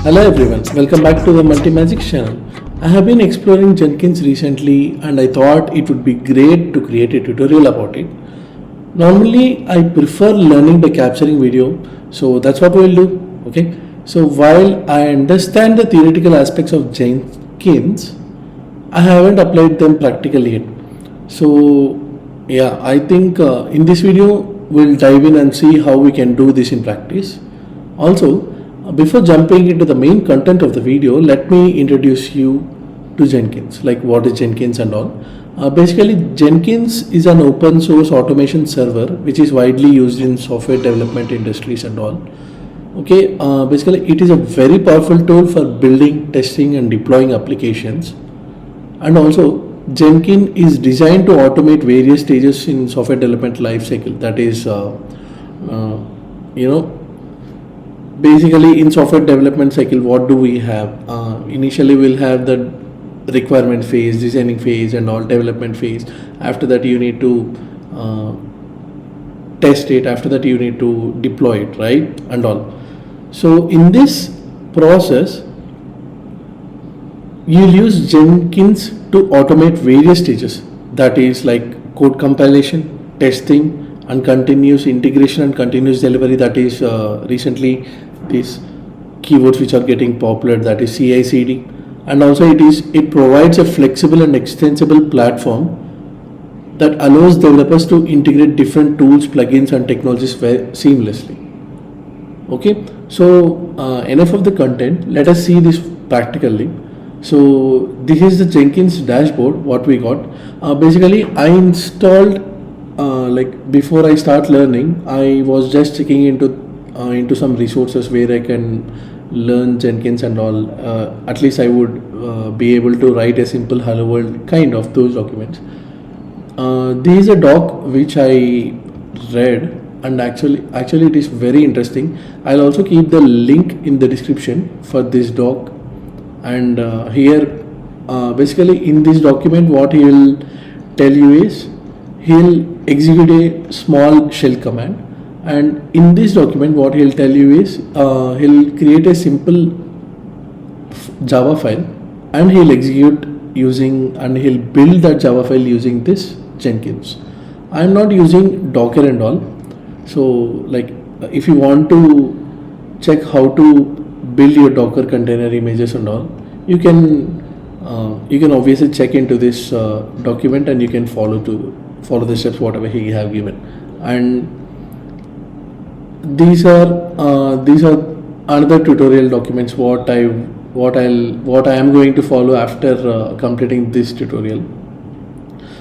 Hello everyone, welcome back to the MultiMagix channel. I have been exploring Jenkins recently and I thought it would be great to create a tutorial about it. Normally I prefer learning by capturing video, so that's what we'll do. Okay. So while I understand the theoretical aspects of Jenkins, I haven't applied them practically yet. So yeah, I think in this video we'll dive in and see how we can do this in practice. Also, before jumping into the main content of the video, let me introduce you to Jenkins, like what is Jenkins and all. Basically, Jenkins is an open source automation server which is widely used in software development industries and all. Okay, basically it is a very powerful tool for building, testing and deploying applications. And also Jenkin is designed to automate various stages in software development lifecycle. That is, basically in software development cycle, what do we have? Initially we'll have the requirement phase, designing phase and all, development phase. After that you need to test it, after that you need to deploy it, right, and all. So in this process you'll use Jenkins to automate various stages, that is like code compilation, testing and continuous integration and continuous delivery. That is recently these keywords which are getting popular, that is CI/CD. And also it provides a flexible and extensible platform that allows developers to integrate different tools, plugins and technologies seamlessly. Okay, so enough of the content, let us see this practically. So this is the Jenkins dashboard what we got. Basically I installed like before I start learning, I was just checking into some resources where I can learn Jenkins and all. At least I would be able to write a simple hello world kind of those documents. This is a doc which I read and actually it is very interesting. I'll also keep the link in the description for this doc. And here basically in this document what he will tell you is he'll execute a small shell command, and in this document what he'll tell you is he'll create a simple Java file and he'll execute using, and he'll build that Java file using this Jenkins. I'm not using Docker and all, so like if you want to check how to build your Docker container images and all, you can obviously check into this document and you can follow the steps whatever he have given. And these are another tutorial documents what I am going to follow after completing this tutorial.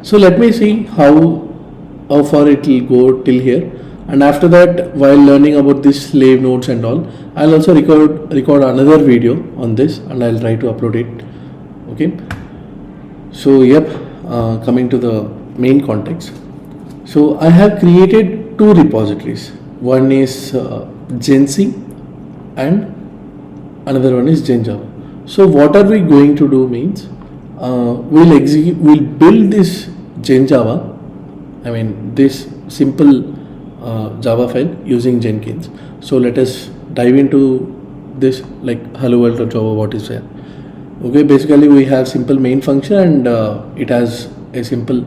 So let me see how far it will go till here. And after that, while learning about this slave nodes and all, I'll also record another video on this and I'll try to upload it. Okay. So yep, coming to the main context. So I have created two repositories. One is Jenkin and another one is Jenjava. So what are we going to do means we'll build this Jenjava, I mean this simple Java file using Jenkins. So let us dive into this, like hello world or Java, what is there. Okay, basically we have simple main function and it has a simple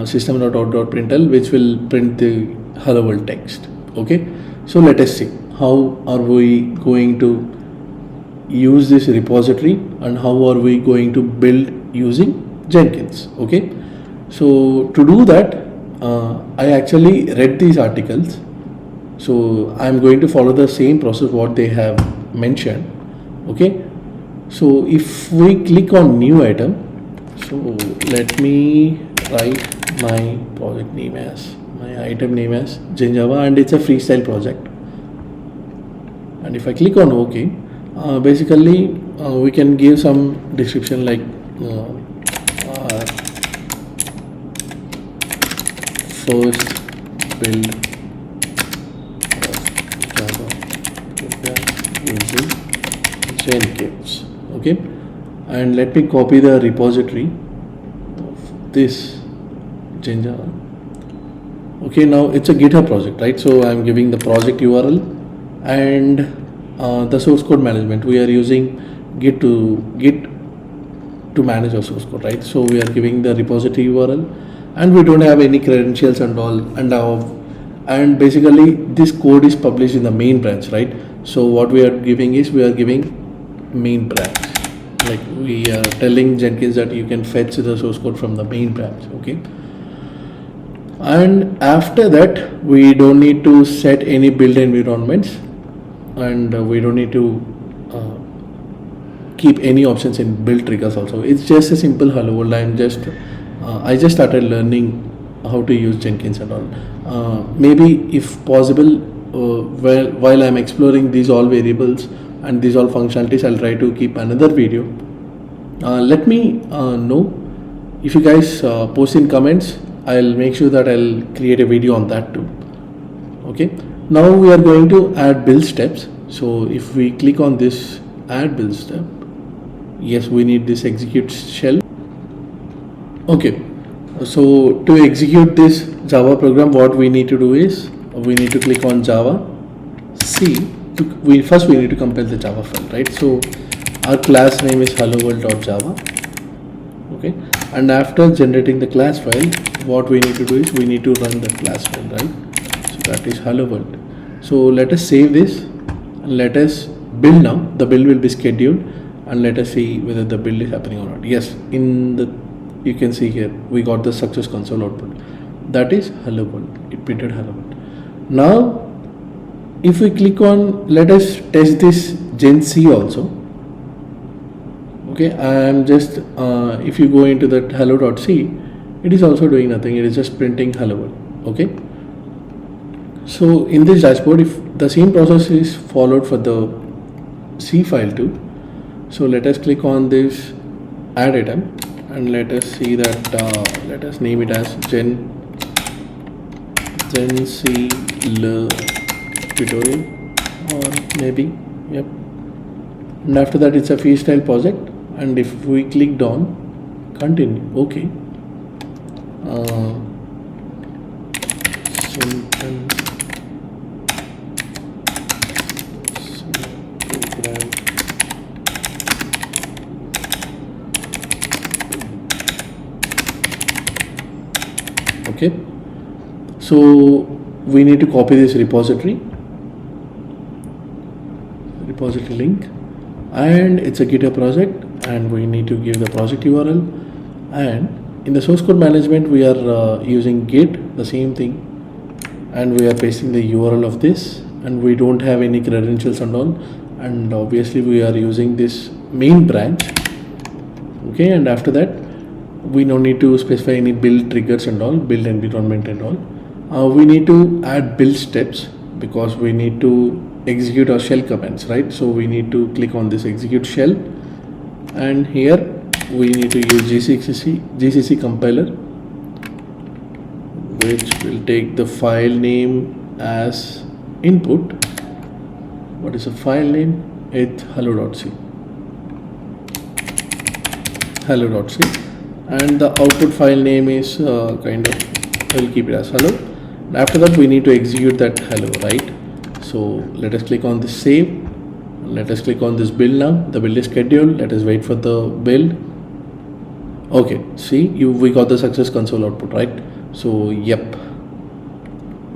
system.out.println which will print the hello world text. Okay, so let us see how are we going to use this repository and how are we going to build using Jenkins. Okay, so to do that I actually read these articles, so I'm going to follow the same process what they have mentioned. Okay, so if we click on new item, so let me write my project name as, my item name as Jenjava, and it's a freestyle project. And if I click on OK, basically we can give some description like first build Java using Jenkins. Okay, and let me copy the repository of this Jenjava. Okay, now it's a GitHub project, right? So I'm giving the project URL and the source code management. We are using Git to manage our source code, right? So we are giving the repository URL, and we don't have any credentials and all, and basically this code is published in the main branch, right? So what we are giving is we are giving main branch, like we are telling Jenkins that you can fetch the source code from the main branch, okay? And after that we don't need to set any build environments, and we don't need to keep any options in build triggers also. It's just a simple hello world. I just started learning how to use Jenkins and all. Maybe if possible, while I'm exploring these all variables and these all functionalities, I'll try to keep another video. Let me know if you guys post in comments. I'll make sure that I'll create a video on that too. Okay, now we are going to add build steps. So if we click on this add build step, yes, we need this execute shell. Okay, so to execute this Java program, what we need to do is we need to click on Java C. First we need to compile the Java file, right? So our class name is hello-world.java. Okay, and after generating the class file, what we need to do is we need to run the class file, right? So that is hello world. So let us save this and let us build now. The build will be scheduled, and let us see whether the build is happening or not. Yes, you can see here we got the success console output. That is hello world. It printed hello world. Now if we click on, let us test this Gen C also. Okay, I am just if you go into that hello.c, it is also doing nothing. It is just printing hello world. Okay, so in this dashboard, if the same process is followed for the C file too, so let us click on this add item and let us see that let us name it as Gen C tutorial, or maybe, yep. And after that it's a freestyle project, and if we clicked on continue, okay, okay, so we need to copy this repository link, and it's a GitHub project, and we need to give the project URL. And in the source code management, we are using Git, the same thing, and we are pasting the URL of this, and we don't have any credentials and all, and obviously we are using this main branch. Okay, and after that we don't need to specify any build triggers and all, build environment and all. We need to add build steps because we need to execute our shell commands, right? So we need to click on this execute shell, and here we need to use GCC compiler, which will take the file name as input. What is the file name? It's hello.c, and the output file name is kind of, I'll keep it as hello. And after that we need to execute that hello, right? So let us click on this save, let us click on this build now. The build is scheduled. Let us wait for the build. Okay, see, we got the success console output, right? So yep,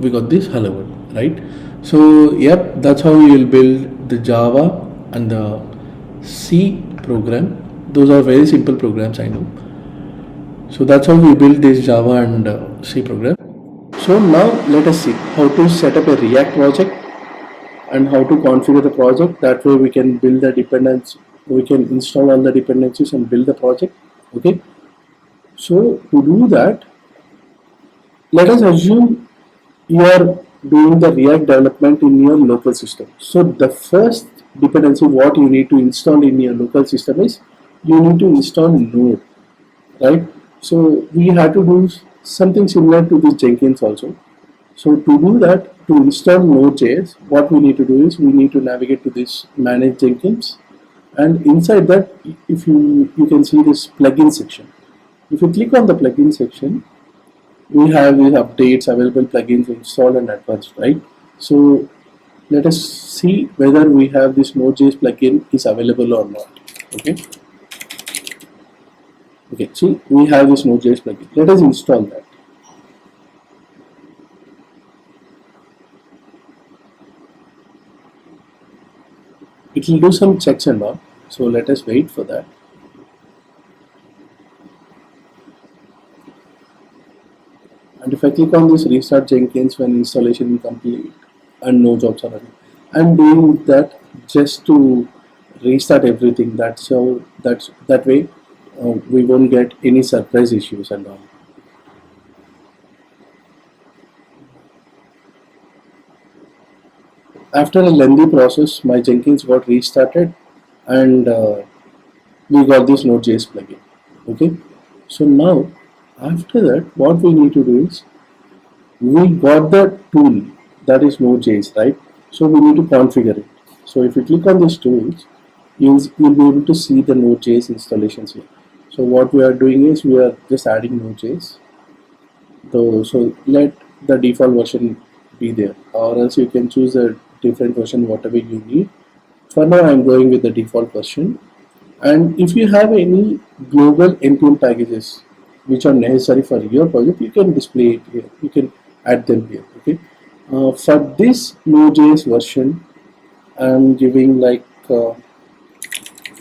we got this hello world, right? So yep, that's how you will build the Java and the C program. Those are very simple programs, I know. So that's how we build this Java and C program. So now let us see how to set up a React project and how to configure the project. That way we can build the dependency, we can install all the dependencies and build the project. Okay, so to do that, let us assume you are doing the React development in your local system. So the first dependency what you need to install in your local system is you need to install Node, right? So we have to do something similar to this Jenkins also. So to do that, to install Node.js, what we need to do is we need to navigate to this manage Jenkins, and inside that, if you can see this plugin section. If you click on the plugin section, we have these updates, available plugins, installed and advanced, right? So Let us see whether we have this Node.js plugin is available or not. Okay. Okay. See, we have this Node.js plugin. Let us install that. It will do some checks and all. So let us wait for that. And if I click on this restart Jenkins when installation is complete and no jobs are running, I'm doing that just to restart everything. That way we won't get any surprise issues and all. After a lengthy process, my Jenkins got restarted, and we got this Node.js plugin. Okay, so now after that, what we need to do is we got the tool that is Node.js, right? So we need to configure it. So if you click on this tools, you'll be able to see the Node.js installations here. So what we are doing is we are just adding Node.js. So let the default version be there, or else you can choose a different version, whatever you need. For now, I'm going with the default version. And if you have any global NPM packages which are necessary for your project, you can display it here. You can add them here. Okay. For this Node.js version, I'm giving like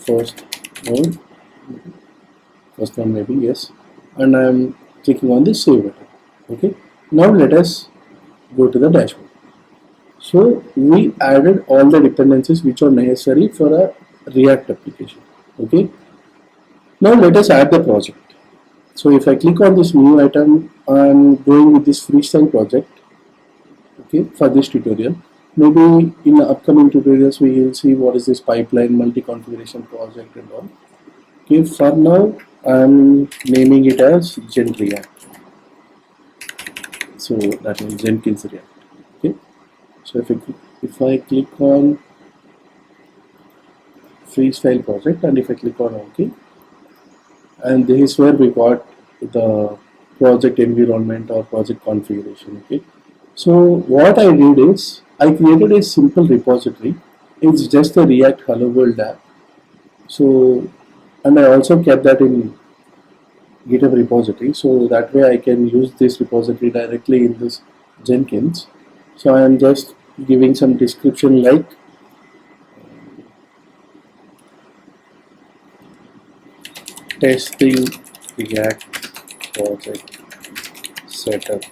first node, first one maybe, yes, and I'm clicking on the save button. Okay. Now let us go to the dashboard. So we added all the dependencies which are necessary for a React application. Okay. Now let us add the project. So if I click on this new item, I'm going with this freestyle project. Okay, for this tutorial. Maybe in the upcoming tutorials we will see what is this pipeline multi-configuration project and all. Okay, for now I'm naming it as Gen React. So that means Jenkins React. Okay. So if I click on freestyle project and if I click on OK, and this is where we got the project environment or project configuration. Okay. So what I did is I created a simple repository. It's just a React Hello World app. So, and I also kept that in GitHub repository. So that way I can use this repository directly in this Jenkins. So I am just giving some description like testing React project setup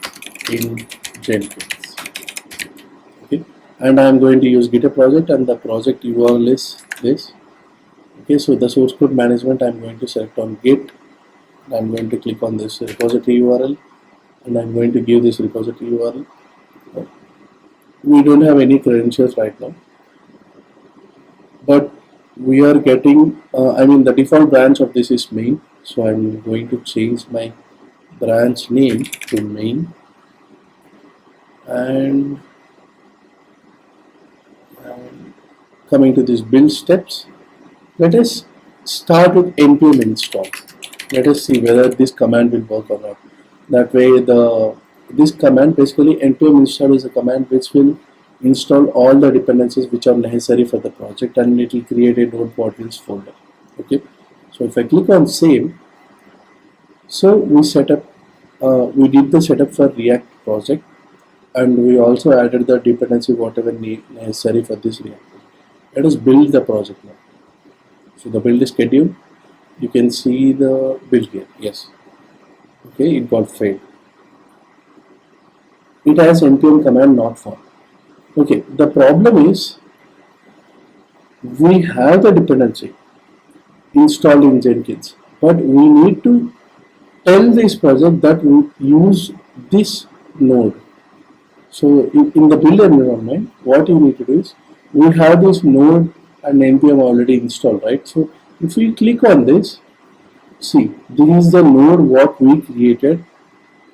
in Jenkins. Okay, and I am going to use GitHub project, and the project URL is this. Okay, so the source code management I'm going to select on Git. I'm going to click on this repository URL, and I'm going to give this repository URL. We don't have any credentials right now, but we are getting, the default branch of this is main. So I'm going to change my branch name to main, and coming to this build steps, let us start with npm install. Let us see whether this command will work or not. That way this command, basically npm install is a command which will install all the dependencies which are necessary for the project, and it will create a node modules folder. Okay, so if I click on save, so we did the setup for React project, and we also added the dependency whatever necessary for this React. Let us build the project now. So the build is scheduled. You can see the build here. Yes. Okay, it got failed. It has npm command not found. Okay, the problem is we have the dependency installed in Jenkins, but we need to tell this project that we use this node. So in the build environment, what you need to do is we have this node and npm already installed, right? So if we click on this, see, this is the node what we created,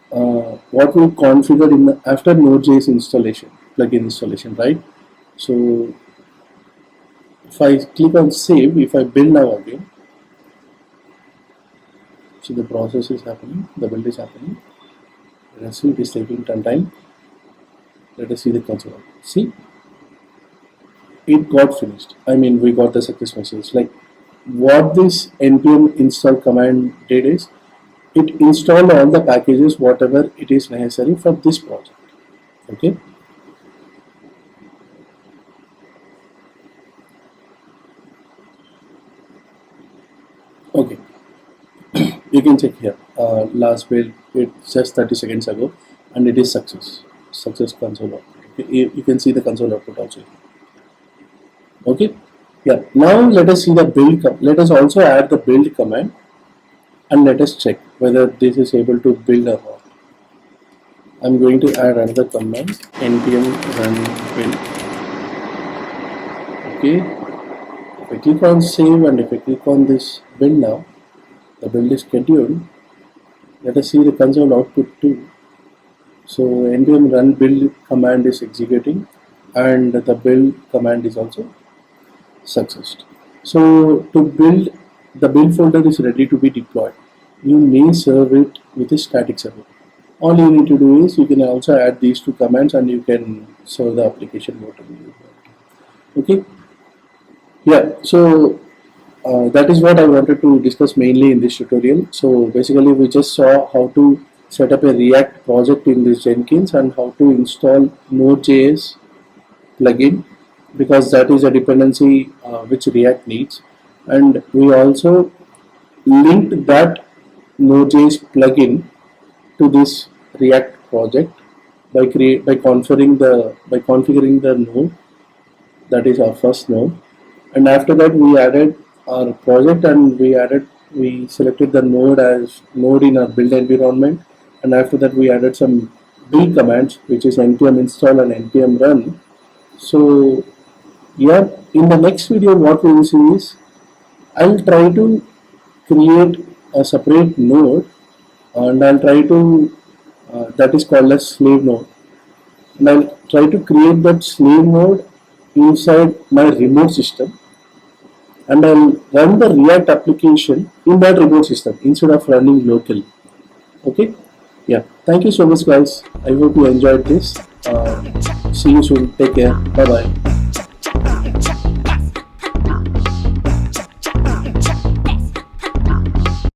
what we configured in after Node.js installation, plugin installation, right? So if I click on save, if I build now again, so the process is happening, the build is happening. Let us see, it is taking some time. Let us see the console. See, it got finished. I mean, we got the success message. Like what this npm install command did is it installed all the packages whatever it is necessary for this project. Okay. Okay. You can check here. Last build it's just 30 seconds ago, and it is success console output. Okay. You can see the console output also. Okay. Yeah. Now let us see the build. Let us also add the build command, and let us check whether this is able to build or not. I'm going to add another command, npm run build. Okay. If I click on save and if I click on this build now, the build is scheduled. Let us see the console output too. So npm run build command is executing, and the build command is also successed. So to build, the build folder is ready to be deployed. You may serve it with a static server. All you need to do is you can also add these two commands and you can serve the application whatever you want. Okay. Yeah. So that is what I wanted to discuss mainly in this tutorial. So basically we just saw how to set up a React project in this Jenkins and how to install Node.js plugin, because that is a dependency which React needs, and we also linked that Node.js plugin to this React project by configuring the node, that is our first node, and after that we added our project and we selected the node as node in our build environment, and after that we added some build commands which is npm install and npm run. So yeah, in the next video what we will see is I'll try to create a separate node, and I'll try to that is called as slave node, and I'll try to create that slave node inside my remote system, and I'll run the React application in that remote system instead of running locally. Okay. Yeah, thank you so much guys. I hope you enjoyed this. See you soon. Take care. Bye bye.